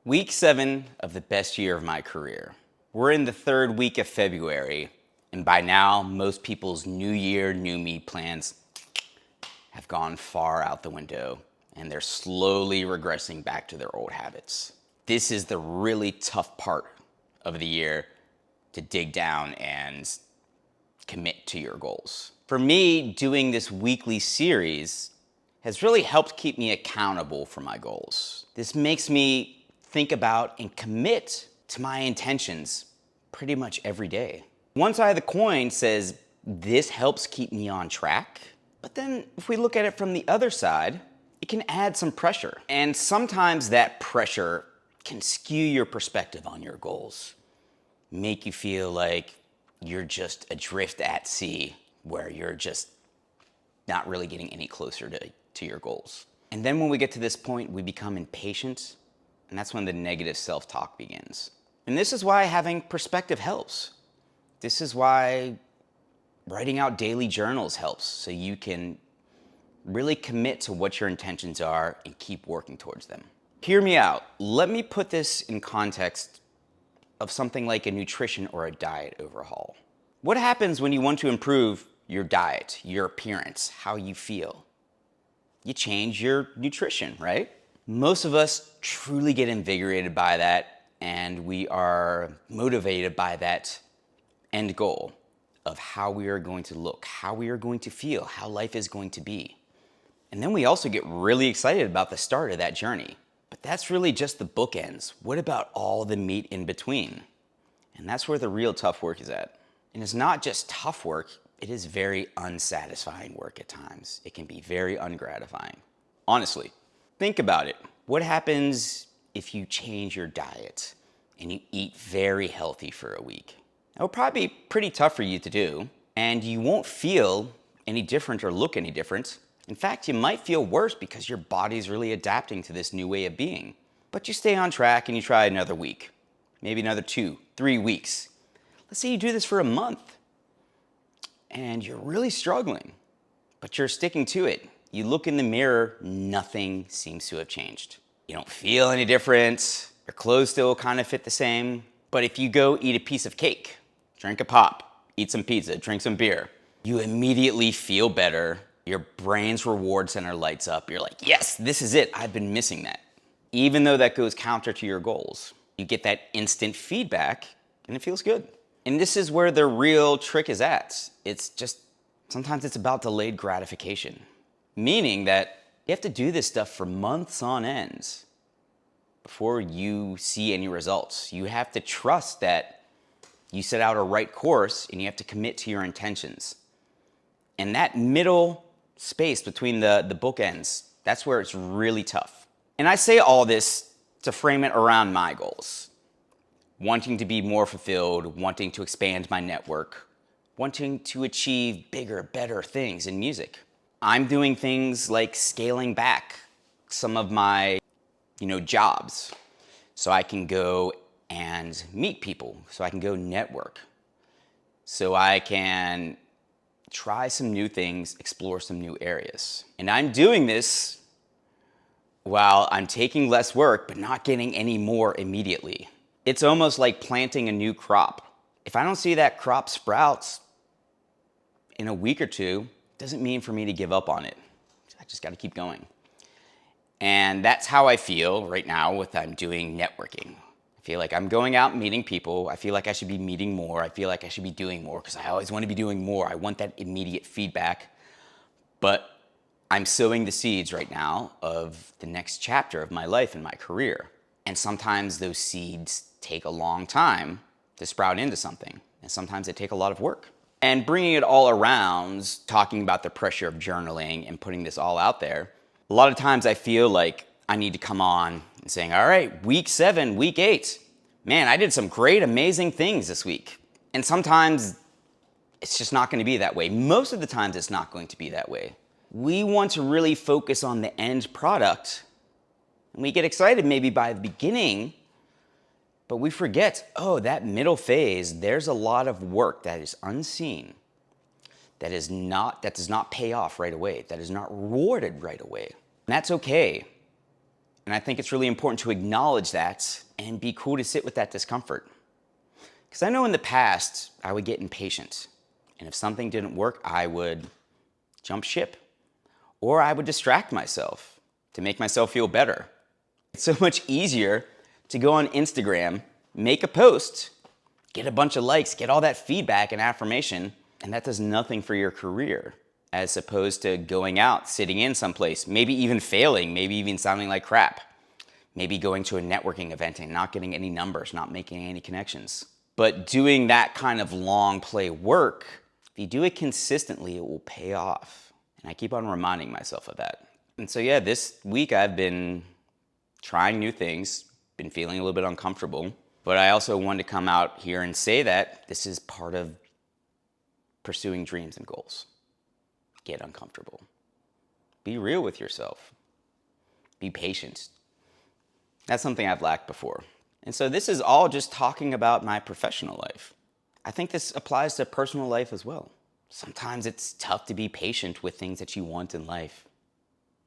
Week 7 of the best year of my career. We're in the third week of February, and by now, most people's new year, new me plans have gone far out the window, and they're slowly regressing back to their old habits. This is the really tough part of the year to dig down and commit to your goals. For me, doing this weekly series has really helped keep me accountable for my goals. This makes me think about and commit to my intentions pretty much every day. One side of the coin says this helps keep me on track, but then if we look at it from the other side, it can add some pressure. And sometimes that pressure can skew your perspective on your goals, make you feel like you're just adrift at sea where you're just not really getting any closer to your goals. And then when we get to this point, we become impatient, and that's when the negative self-talk begins. And this is why having perspective helps. This is why writing out daily journals helps, so you can really commit to what your intentions are and keep working towards them. Hear me out. Let me put this in context of something like a nutrition or a diet overhaul. What happens when you want to improve your diet, your appearance, how you feel? You change your nutrition, right? Most of us truly get invigorated by that, and we are motivated by that end goal of how we are going to look, how we are going to feel, how life is going to be. And then we also get really excited about the start of that journey. But that's really just the bookends. What about all the meat in between? And that's where the real tough work is at. And it's not just tough work, it is very unsatisfying work at times. It can be very ungratifying. Honestly, think about it. What happens if you change your diet and you eat very healthy for a week? That will probably be pretty tough for you to do, and you won't feel any different or look any different. In fact, you might feel worse because your body's really adapting to this new way of being. But you stay on track and you try another week, maybe another 2, 3 weeks. Let's say you do this for a month and you're really struggling, but you're sticking to it. You look in the mirror, nothing seems to have changed. You don't feel any different. Your clothes still kind of fit the same. But if you go eat a piece of cake, drink a pop, eat some pizza, drink some beer, you immediately feel better. Your brain's reward center lights up. You're like, yes, this is it. I've been missing that. Even though that goes counter to your goals, you get that instant feedback and it feels good. And this is where the real trick is at. It's just, sometimes it's about delayed gratification. Meaning that you have to do this stuff for months on end before you see any results. You have to trust that you set out a right course and you have to commit to your intentions. And that middle space between the bookends, that's where it's really tough. And I say all this to frame it around my goals. Wanting to be more fulfilled, wanting to expand my network, wanting to achieve bigger, better things in music. I'm doing things like scaling back some of my, jobs so I can go and meet people, so I can go network, so I can try some new things, explore some new areas. And I'm doing this while I'm taking less work, but not getting any more immediately. It's almost like planting a new crop. If I don't see that crop sprouts in a week or two, it doesn't mean for me to give up on it. I just got to keep going. And that's how I feel right now with I'm doing networking. I feel like I'm going out and meeting people. I feel like I should be meeting more. I feel like I should be doing more because I always want to be doing more. I want that immediate feedback. But I'm sowing the seeds right now of the next chapter of my life and my career. And sometimes those seeds take a long time to sprout into something. And sometimes they take a lot of work. And bringing it all around, talking about the pressure of journaling and putting this all out there, a lot of times I feel like I need to come on and saying, all right, week 7, week 8, man, I did some great, amazing things this week. And sometimes it's just not going to be that way. Most of the times it's not going to be that way. We want to really focus on the end product. And we get excited maybe by the beginning, but we forget, that middle phase, there's a lot of work that is unseen, that does not pay off right away, that is not rewarded right away. And that's okay. And I think it's really important to acknowledge that and be cool to sit with that discomfort. Because I know in the past, I would get impatient. And if something didn't work, I would jump ship. Or I would distract myself to make myself feel better. It's so much easier to go on Instagram, make a post, get a bunch of likes, get all that feedback and affirmation, and that does nothing for your career, as opposed to going out, sitting in someplace, maybe even failing, maybe even sounding like crap, maybe going to a networking event and not getting any numbers, not making any connections. But doing that kind of long play work, if you do it consistently, it will pay off. And I keep on reminding myself of that. And so yeah, this week I've been trying new things, been feeling a little bit uncomfortable, but I also wanted to come out here and say that this is part of pursuing dreams and goals. Get uncomfortable. Be real with yourself. Be patient. That's something I've lacked before. And so this is all just talking about my professional life. I think this applies to personal life as well. Sometimes it's tough to be patient with things that you want in life.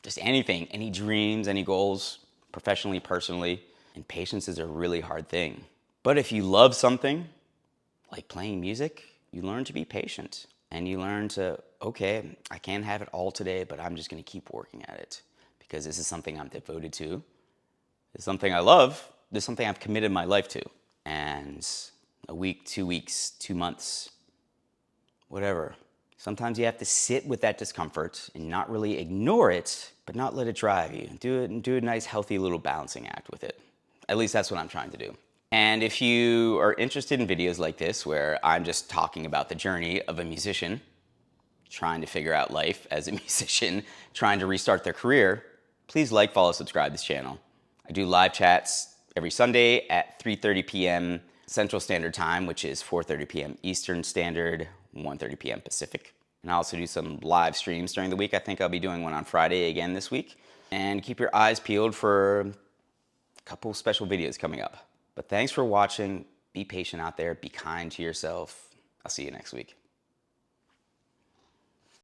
Just anything, any dreams, any goals, professionally, personally. And patience is a really hard thing. But if you love something, like playing music, you learn to be patient. And you learn to, okay, I can't have it all today, but I'm just going to keep working at it. Because this is something I'm devoted to. It's something I love. This is something I've committed my life to. And a week, 2 weeks, 2 months, whatever. Sometimes you have to sit with that discomfort and not really ignore it, but not let it drive you. Do a nice, healthy little balancing act with it. At least that's what I'm trying to do. And if you are interested in videos like this, where I'm just talking about the journey of a musician, trying to figure out life as a musician, trying to restart their career, please like, follow, subscribe this channel. I do live chats every Sunday at 3:30 p.m. Central Standard Time, which is 4:30 p.m. Eastern Standard, 1:30 p.m. Pacific. And I also do some live streams during the week. I think I'll be doing one on Friday again this week. And keep your eyes peeled for a couple special videos coming up. But thanks for watching. Be patient out there. Be kind to yourself. I'll see you next week.